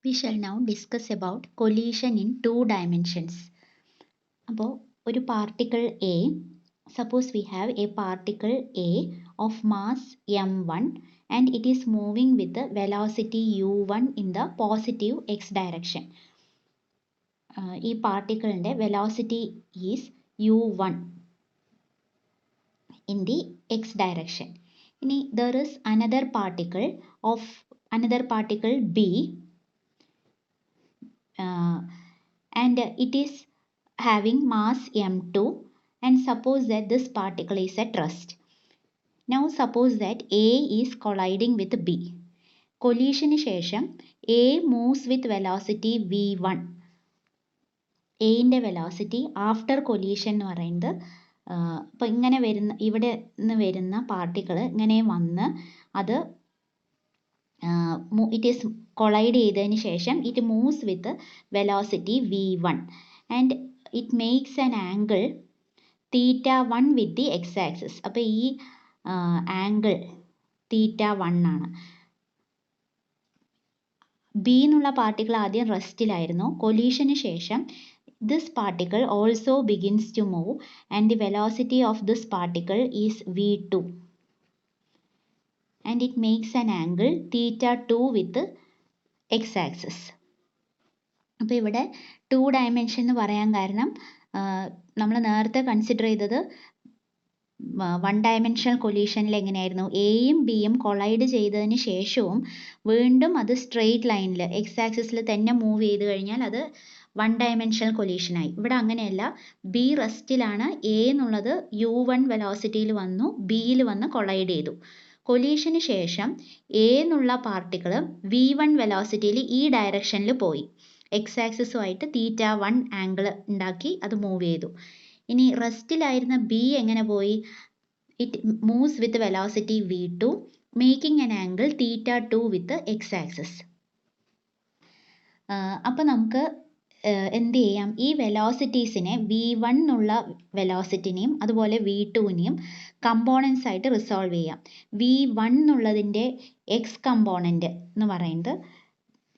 We shall now discuss about collision in 2 dimensions. അപ്പോൾ ഒരു particle A, suppose we have a particle A of mass m1 and it is moving with the velocity u1 in the positive x direction. ഈ പാർട്ടിക്കിളിൻ്റെ velocity is u1 in the x direction. ഇനി there is another particle B and it is having mass m2 and suppose that this particle is at rest. Now suppose that A is colliding with B. Collision ശേഷം A moves with velocity v1. A ൻ്റെ velocity after collision എന്ന് പറയുന്നത് അപ്പോൾ ഇങ്ങനെ വരുന്ന ഇവിടെ നിന്ന് വരുന്ന പാർട്ടിക്കിൾ ഇങ്ങനെ വന്ന് അത് it is collide ചെയ്തതിന് ശേഷം it moves with velocity v1 and it makes an angle θ1 with the x-axis. അപ്പോൾ ഈ ആംഗിൾ θ1 ആണ്. ബി എന്നുള്ള പാർട്ടിക്കിൾ ആദ്യം റെസ്റ്റിലായിരുന്നു. കൊലീഷന് ശേഷം this particle also begins to move and the velocity of this particle is v2 and it makes an angle θ2 with x-axis. അപ്പോൾ ഇവിടെ 2 dimension എന്ന് പറയാൻ കാരണം നമ്മൾ നേരത്തെ കൺസിഡർ ചെയ്തത് 1 dimensional collisionൽ എങ്ങനെയായിരുന്നു, എയും ബിയും കൊളൈഡ് ചെയ്തതിന് ശേഷവും വീണ്ടും അത് സ്ട്രെയിറ്റ് ലൈനിൽ എക്സ് ആക്സിസിൽ തന്നെ മൂവ് ചെയ്ത് കഴിഞ്ഞാൽ അത് 1 dimensional collision ആയി. ഇവിടെ അങ്ങനെയല്ല, ബി റെസ്റ്റിലാണ്, എ എന്നുള്ളത് u1 വെലോസിറ്റിയിൽ വന്നു, ബിയിൽ വന്ന് കൊളൈഡ് ചെയ്തു. കൊലീഷന് ശേഷം എ എന്നുള്ള പാർട്ടിക്കിൾ v1 വെലോസിറ്റിയിൽ ഈ ഡയറക്ഷനിൽ പോയി, എക്സ് ആക്സിസുമായിട്ട് θ1 ആംഗിൾ ഉണ്ടാക്കി അത് മൂവ് ചെയ്തു. ഇനി റെസ്റ്റിലായിരുന്ന ബി എങ്ങനെ പോയി, it moves with velocity v2 making an angle θ2 with X axis. അപ്പോൾ നമുക്ക് എന്ത് ചെയ്യാം, ഈ വെലോസിറ്റീസിനെ v1 എന്നുള്ള വെലോസിറ്റിനെയും അതുപോലെ v2നെയും കമ്പോണൻസ് ആയിട്ട് റിസോൾവ് ചെയ്യാം. v1 എന്നുള്ളതിൻ്റെ എക്സ് കമ്പോണൻറ്റ് എന്ന് പറയുന്നത്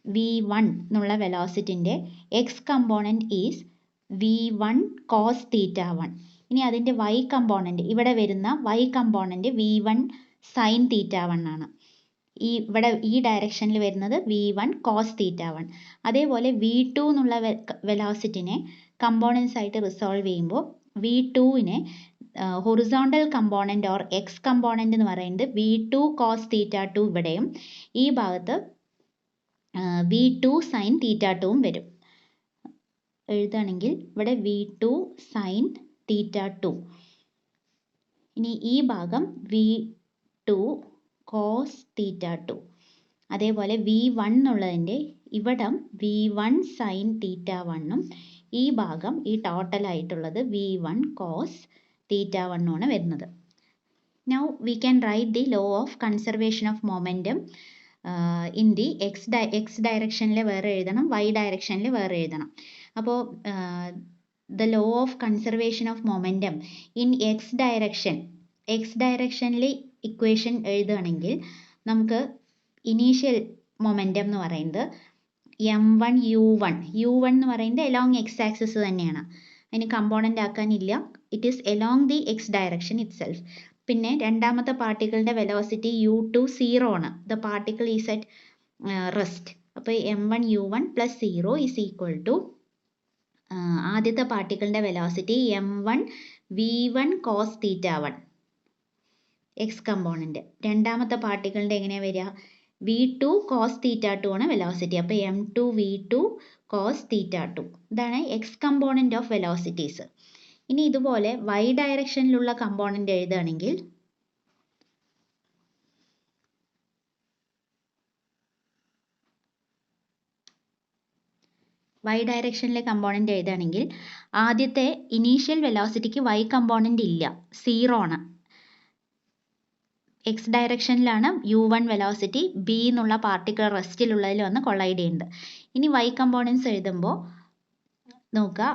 v1 എന്നുള്ള വെലോസിറ്റിൻ്റെ X component is v1 cos θ1. ഇനി അതിൻ്റെ y കമ്പോണൻറ്റ്, ഇവിടെ വരുന്ന y കമ്പോണൻറ്റ് v1 sin θ1 ആണ്. ഇവിടെ ഈ ഡയറക്ഷനിൽ വരുന്നത് v1 cos θ1. അതേപോലെ v2 എന്നുള്ള വെലോസിറ്റിനെ കമ്പോണൻസ് ആയിട്ട് റിസോൾവ് ചെയ്യുമ്പോൾ v2നെ horizontal component or X component എന്ന് പറയുന്നത് v2 cos θ2 ഇവിടെയും ഈ ഭാഗത്ത് v2 sin θ2 വരും. എഴുതുകയാണെങ്കിൽ ഇവിടെ v2 sin θ2, ഇനി ഈ ഭാഗം v2 cos θ2. അതേപോലെ v1 എന്നുള്ളതിൻ്റെ ഇവിടം v1 sin θ1ഉം ഈ ഭാഗം ഈ ടോട്ടൽ ആയിട്ടുള്ളത് v1 cos θ1 ആണ് വരുന്നത്. Now we can write the law of conservation of momentum in the x directionൽ വേറെ എഴുതണം, y directionൽ വേറെ എഴുതണം. അപ്പോൾ the law of conservation of momentum in x directionൽ ഇക്വേഷൻ എഴുതുകയാണെങ്കിൽ നമുക്ക് ഇനീഷ്യൽ മൊമെൻറ്റം എന്ന് പറയുന്നത് m1 u1 എന്ന് പറയുന്നത് എലോങ് എക്സ് ആക്സിസ് തന്നെയാണ്, അതിന് കമ്പോണൻ്റ് ആക്കാനില്ല, it is along the X direction itself. പിന്നെ രണ്ടാമത്തെ പാർട്ടിക്കിളിൻ്റെ വെലോസിറ്റി u2 0 ആണ്, the particle is at rest. അപ്പോൾ m1 u1 plus 0 is equal to ആദ്യത്തെ പാർട്ടിക്കിളിൻ്റെ velocity m1 v1 cos θ1 X component, രണ്ടാമത്തെ പാർട്ടിക്കിളിൻ്റെ എങ്ങനെയാണ് വരിക, v2 cos θ2 ആണ് വെലോസിറ്റി, അപ്പോൾ m2 v2 cos θ2. ഇതാണ് എക്സ് കമ്പോണൻറ്റ് ഓഫ് വെലോസിറ്റീസ്. ഇനി ഇതുപോലെ y ഡയറക്ഷനിലുള്ള കമ്പോണൻറ്റ് എഴുതുകയാണെങ്കിൽ y ഡയറക്ഷനിലെ കമ്പോണൻറ്റ് എഴുതുകയാണെങ്കിൽ ആദ്യത്തെ ഇനീഷ്യൽ വെലോസിറ്റിക്ക് y കമ്പോണൻറ്റ് ഇല്ല, 0 ആണ്. എക്സ് ഡയറക്ഷനിലാണ് u1 വെലോസിറ്റി, ബി എന്നുള്ള പാർട്ടിക്കിൾ റെസ്റ്റിലുള്ളതിൽ വന്ന് കൊളൈഡ് ചെയ്യുന്നുണ്ട്. ഇനി y കമ്പോണൻസ് എഴുതുമ്പോൾ നോക്കുക,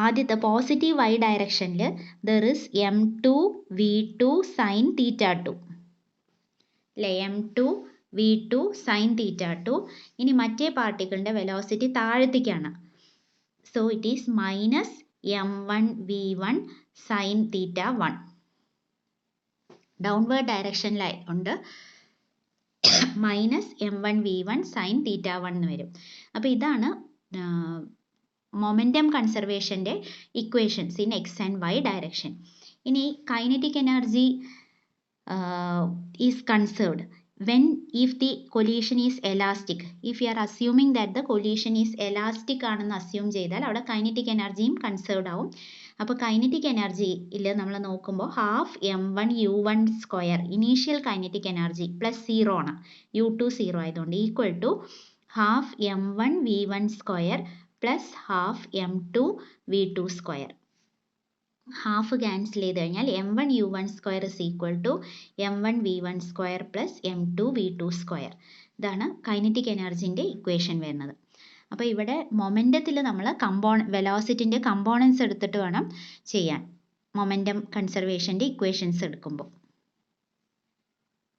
ആദ്യത്തെ പോസിറ്റീവ് y ഡയറക്ഷനിൽ there is m2 v2 sin θ2 അല്ലേ, m2 v2 sin θ2. ഇനി മറ്റേ പാർട്ടിക്കിളിൻ്റെ വെലോസിറ്റി താഴത്തേക്കാണ്. So it is minus m1 v1 sin θ1. Downward ഡയറക്ഷനിലായി ഉണ്ട് മൈനസ് m1 v1 sin θ1 എന്ന് വരും. അപ്പോൾ ഇതാണ് മൊമെൻറ്റം കൺസർവേഷൻ്റെ equations in X and Y direction. ഇനി kinetic energy is conserved when if the collision is elastic. If you are assuming that the collision is elastic ആണെന്ന് assume ചെയ്താൽ അവിടെ kinetic എനർജിയും കൺസേർവ്ഡ് ആവും. അപ്പോൾ കൈനറ്റിക് എനർജിയിൽ നമ്മൾ നോക്കുമ്പോൾ half m1 u1 square initial kinetic energy plus 0 ആണ്, u2 0 ആയതുകൊണ്ട് equal to half m1 v1 square plus half m2 v2 square. Half cancel ചെയ്ത് കഴിഞ്ഞാൽ m1 u1 square is equal to m1 v1 square plus m2 v2 square. ഇതാണ് kinetic എനർജിൻ്റെ equation വരുന്നത്. അപ്പോൾ ഇവിടെ മൊമെൻറ്റത്തിൽ നമ്മൾ വെലോസിറ്റിൻ്റെ കമ്പോണൻസ് എടുത്തിട്ട് വേണം ചെയ്യാൻ മൊമെൻറ്റം കൺസർവേഷൻ്റെ ഇക്വേഷൻസ് എടുക്കുമ്പോൾ.